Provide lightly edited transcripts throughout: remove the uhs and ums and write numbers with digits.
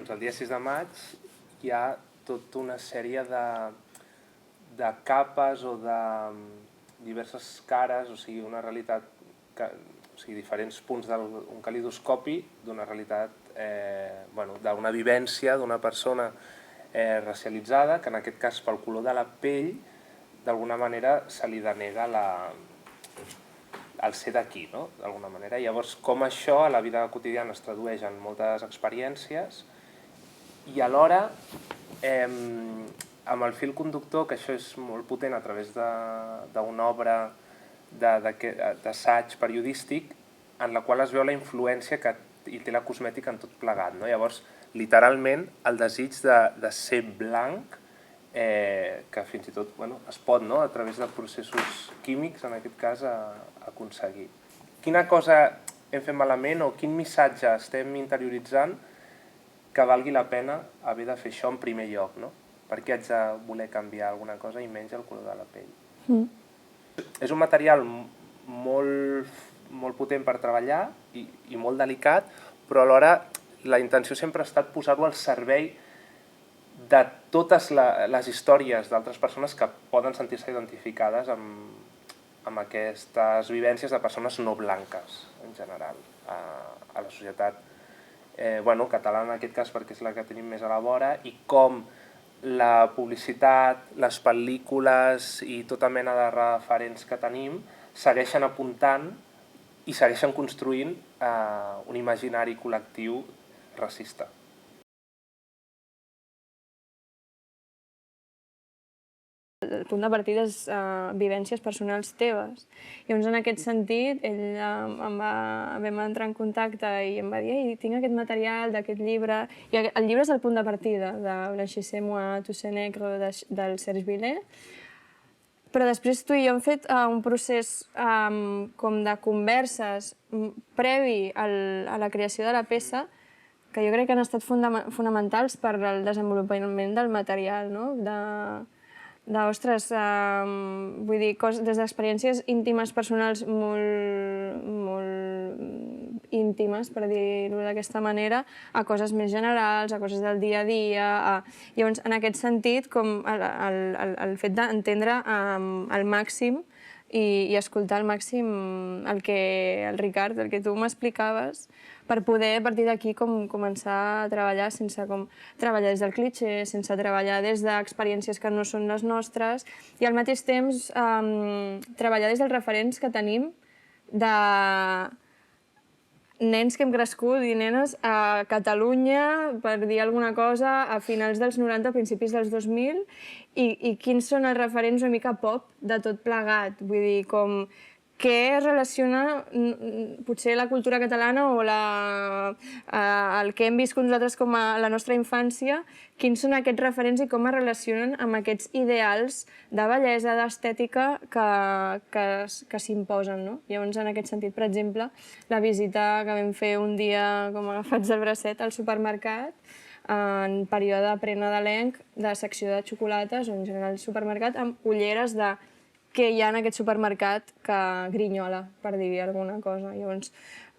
Doncs el dia 6 de maig hi ha tota una sèrie de capes o de diverses cares, o sigui, una realitat, o sigui, diferents punts d'un calidoscopi d'una realitat, d'una vivència d'una persona racialitzada, que en aquest cas pel color de la pell d'alguna manera se li denega el ser d'aquí, no? D'alguna manera. Llavors, com això a la vida quotidiana es tradueix en moltes experiències i alhora, amb el fil conductor, que això és molt potent a través d'una obra d'assaig periodístic, en la qual es veu la influència que hi té la cosmètica en tot plegat, no? Llavors, literalment, el desig de ser blanc, que fins i tot es pot, a través de processos químics, en aquest cas, aconseguir. Quina cosa hem fet malament o quin missatge estem interioritzant que valgui la pena haver de fer això en primer lloc, no? Per què haig de voler canviar alguna cosa i menys el color de la pell? És un material molt potent per treballar i molt delicat, però alhora la intenció sempre ha estat posar-ho al servei de totes les històries d'altres persones que poden sentir-se identificades amb aquestes vivències de persones no blanques, en general, a la societat catalana en aquest cas, perquè és la que tenim més a la vora, i com la publicitat, les pel·lícules i tota mena de referents que tenim segueixen apuntant i segueixen construint un imaginari col·lectiu racista. El punt de partida és vivències personals teves. Llavors, en aquest sentit, ell vam entrar en contacte i em va dir «Ei, tinc aquest material d'aquest llibre». I el llibre és el punt de partida, de Blanchissez-moi, Toussaint Negre, del Serge Billet. Però després tu i jo hem fet un procés com de converses previ a la creació de la peça que jo crec que han estat fonamentals per al desenvolupament del material, no? Ostres, vull dir, des d'experiències íntimes, personals, molt íntimes, per dir-ho d'aquesta manera, a coses més generals, a coses del dia a dia. Llavors, en aquest sentit, com el fet d'entendre al màxim i escoltar al màxim el Ricard, el que tu m'explicaves, per poder, a partir d'aquí, començar a treballar sense treballar des del clitxé, sense treballar des d'experiències que no són les nostres, i al mateix temps treballar des dels referents que tenim de nens que hem crescut i nenes a Catalunya, per dir alguna cosa, a finals dels 90, principis dels 2000, i quins són els referents una mica pop de tot plegat. Vull dir, com què es relaciona potser la cultura catalana o el que hem viscut nosaltres com a la nostra infància, quins són aquests referents i com es relacionen amb aquests ideals de bellesa, d'estètica que s'imposen, no? Llavors, en aquest sentit, per exemple, la visita que vam fer un dia com agafats del bracet al supermercat, en període prenadalenc, de secció de xocolates o en general supermercat, amb ulleres de què hi ha en aquest supermercat que grinyola, per dir alguna cosa. Llavors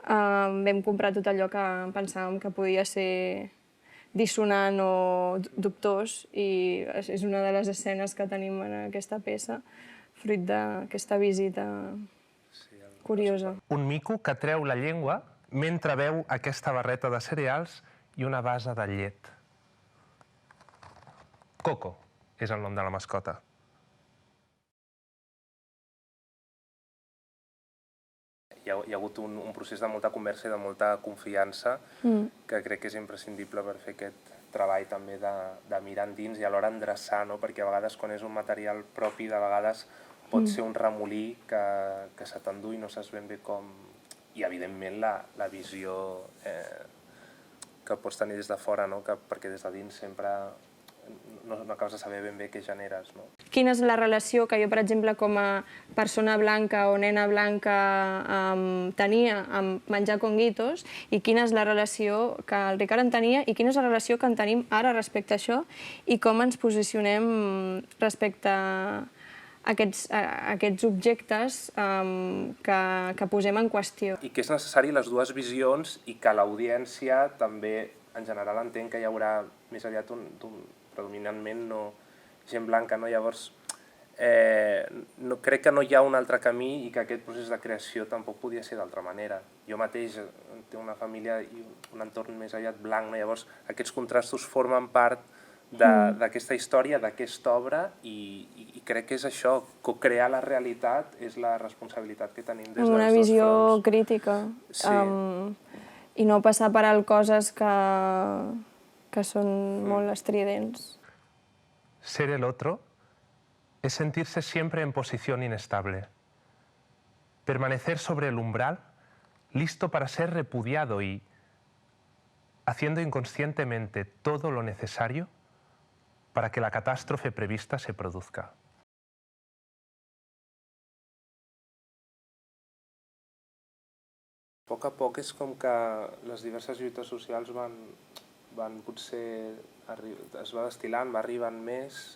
vam comprar tot allò que pensàvem que podia ser dissonant o dubtós i és una de les escenes que tenim en aquesta peça, fruit d'aquesta visita curiosa. Un mico que treu la llengua mentre veu aquesta barreta de cereals i una base de llet. Coco és el nom de la mascota. Hi ha hagut un procés de molta conversa i de molta confiança que crec que és imprescindible per fer aquest treball també de mirar endins i alhora endreçar, perquè a vegades quan és un material propi de vegades pot ser un remolí que se t'endú i no saps ben bé com... I evidentment la visió que pots tenir des de fora, perquè des de dins sempre no acabes de saber ben bé què generes. Quina és la relació que jo, per exemple, com a persona blanca o nena blanca tenia amb menjar conguitos i quina és la relació que el Ricard en tenia i quina és la relació que en tenim ara respecte a això i com ens posicionem respecte a aquests objectes que posem en qüestió. I que és necessari les dues visions i que l'audiència també en general entenc que hi haurà més aviat predominantment gent blanca, no? Llavors, crec que no hi ha un altre camí i que aquest procés de creació tampoc podia ser d'altra manera. Jo mateix tinc una família i un entorn més aviat blanc, no? Llavors aquests contrastos formen part d'aquesta història, d'aquesta obra, i crec que és això, co-crear la realitat és la responsabilitat que tenim des dels dos fronts. Una visió crítica. Sí. I no passar per alt coses que són molt estridents. Ser el otro es sentirse siempre en posición inestable. Permanecer sobre el umbral, listo para ser repudiado y haciendo inconscientemente todo lo necesario para que la catástrofe prevista se produzca. A poc és com que les diverses lluites socials van potser... es va destil·lant, va arribant més,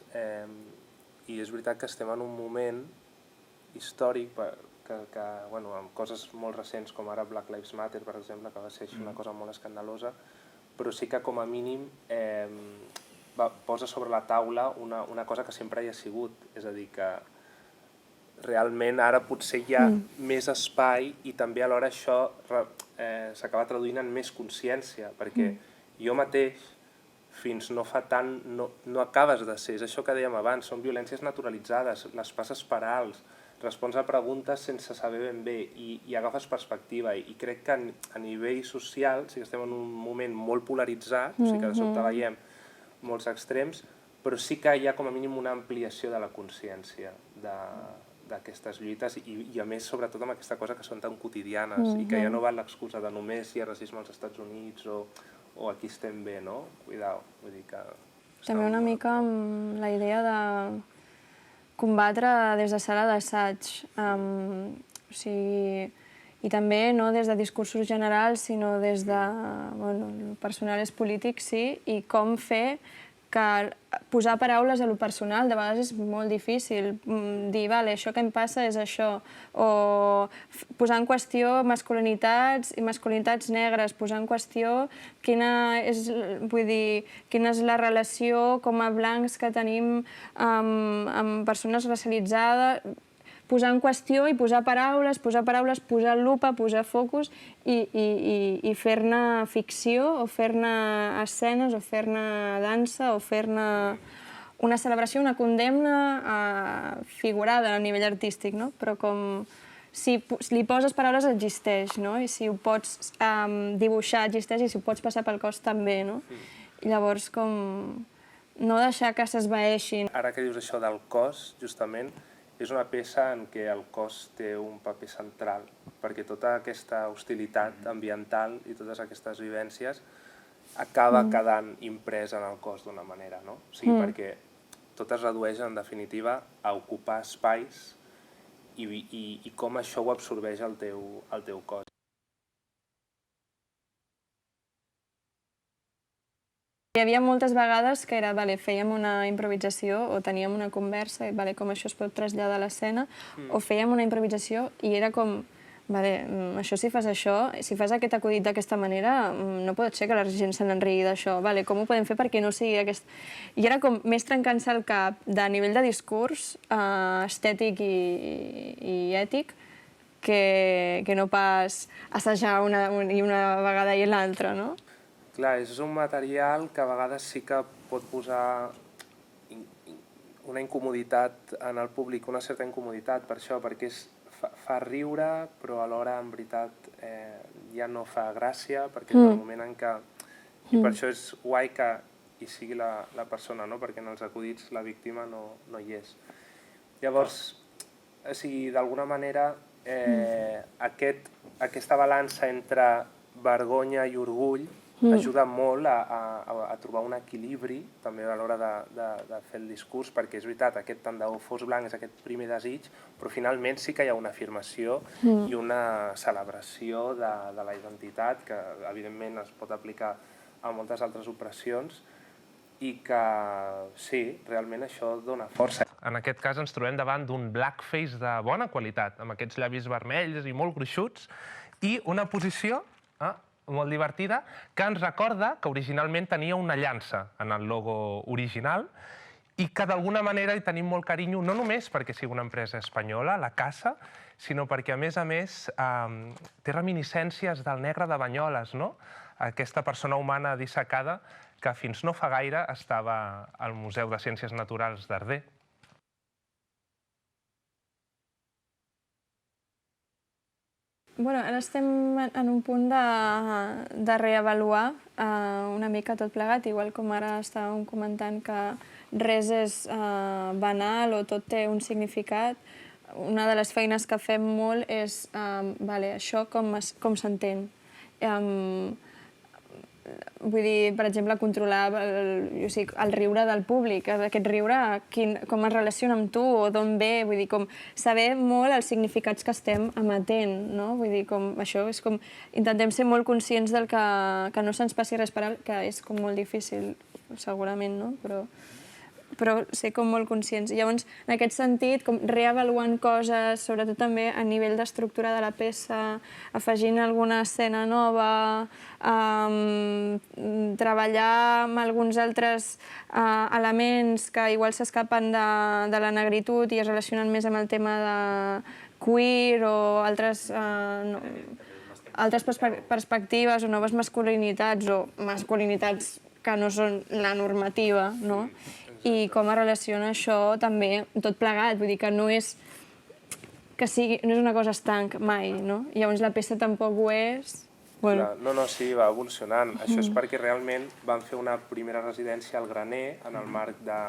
i és veritat que estem en un moment històric amb coses molt recents com ara Black Lives Matter, per exemple, que va ser una cosa molt escandalosa, però sí que com a mínim posa sobre la taula una cosa que sempre hi ha sigut, és a dir, que realment ara potser hi ha més espai i també alhora això s'acaba traduint en més consciència, perquè jo mateix fins no fa tant no acabes de ser, és això que dèiem abans, són violències naturalitzades, les passes per alts, respons a preguntes sense saber ben bé i agafes perspectiva, i crec que a nivell social sí que estem en un moment molt polaritzat, o sigui que de sobte veiem molts extrems, però sí que hi ha com a mínim una ampliació de la consciència d'aquestes lluites i a més sobretot amb aquesta cosa que són tan quotidianes i que ja no val l'excusa de només hi ha racisme als Estats Units o aquí estem bé, no? Cuidao, vull dir que... També una mica amb la idea de combatre des de sala d'assaig, i també no des de discursos generals, sinó des de... el personal és polític, sí, i com fer que posar paraules a lo personal de vegades és molt difícil. Dir, vale, això que em passa és això. O posar en qüestió masculinitats i masculinitats negres, posar en qüestió quina és la relació com a blancs que tenim amb persones racialitzades, posar en qüestió i posar paraules, posar lupa, posar focus i fer-ne ficció o fer-ne escenes o fer-ne dansa o fer-ne una celebració, una condemna figurada a nivell artístic, no? Però com si li poses paraules existeix, no? I si ho pots dibuixar existeix i si ho pots passar pel cos també, no? I llavors com no deixar que s'esvaeixin. Ara que dius això del cos, justament, és una peça en què el cos té un paper central, perquè tota aquesta hostilitat ambiental i totes aquestes vivències acaba quedant impresa en el cos d'una manera, no? O sigui, perquè tot es redueix, en definitiva, a ocupar espais i com això ho absorbeix el teu cos. Hi havia moltes vegades que era, fèiem una improvisació o teníem una conversa, com això es pot traslladar a l'escena, o fèiem una improvisació i era com, això si fas això, si fas aquest acudit d'aquesta manera, no pot ser que la gent se n'enrigui d'això, com ho podem fer perquè no sigui aquest... I era com més trencant-se el cap de nivell de discurs estètic i ètic que no pas assajar una vegada i l'altra, no? Clar, és un material que a vegades sí que pot posar una incomoditat en el públic, una certa incomoditat per això, perquè fa riure, però alhora, en veritat, ja no fa gràcia, perquè és el moment en què... I per això és guai que hi sigui la persona, no? Perquè en els acudits la víctima no hi és. Llavors, o sigui, d'alguna manera, aquesta balança entre vergonya i orgull ajuda molt a trobar un equilibri també a l'hora de fer el discurs, perquè és veritat, aquest tant de fos blanc és aquest primer desig, però finalment sí que hi ha una afirmació i una celebració de la identitat que evidentment es pot aplicar a moltes altres opressions i que sí, realment això dona força. En aquest cas ens trobem davant d'un blackface de bona qualitat, amb aquests llavis vermells i molt gruixuts, i una posició molt divertida, que ens recorda que originalment tenia una llança en el logo original i que d'alguna manera hi tenim molt carinyo, no només perquè sigui una empresa espanyola, la Casa, sinó perquè, a més, té reminiscències del Negre de Banyoles, no? Aquesta persona humana dissecada que fins no fa gaire estava al Museu de Ciències Naturals d'Arder. Bueno, ara estem en un punt de reavaluar una mica tot plegat, igual com ara estàvem comentant que res és banal o tot té un significat. Una de les feines que fem molt és, això com s'entén. Vull dir, per exemple, controlar el riure del públic, aquest riure, com es relaciona amb tu o d'on ve, vull dir, com saber molt els significats que estem emetent, no? Vull dir, com això és com... Intentem ser molt conscients del que no se'ns passi res per alt, que és com molt difícil, segurament, no? Però ser com molt conscients. Llavors, en aquest sentit, com reavaluant coses, sobretot també a nivell d'estructura de la peça, afegint alguna escena nova, treballar amb alguns altres elements que igual s'escapen de la negritud i es relacionen més amb el tema de queer o altres perspectives o noves masculinitats o masculinitats que no són la normativa, no? I com es relaciona això també tot plegat, vull dir que no és una cosa estanc mai, no? Llavors la peça tampoc ho és. No, sí, va evolucionant. Això és perquè realment vam fer una primera residència al Graner en el marc de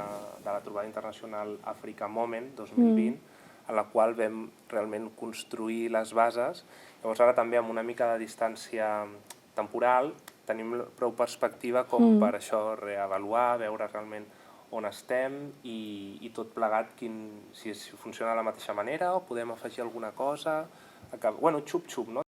la trobada internacional Africa Moment 2020, en la qual vam realment construir les bases. Llavors ara també amb una mica de distància temporal tenim prou perspectiva com per això reavaluar, veure realment on estem i tot plegat si funciona de la mateixa manera o podem afegir alguna cosa. Bueno, xup-xup, no?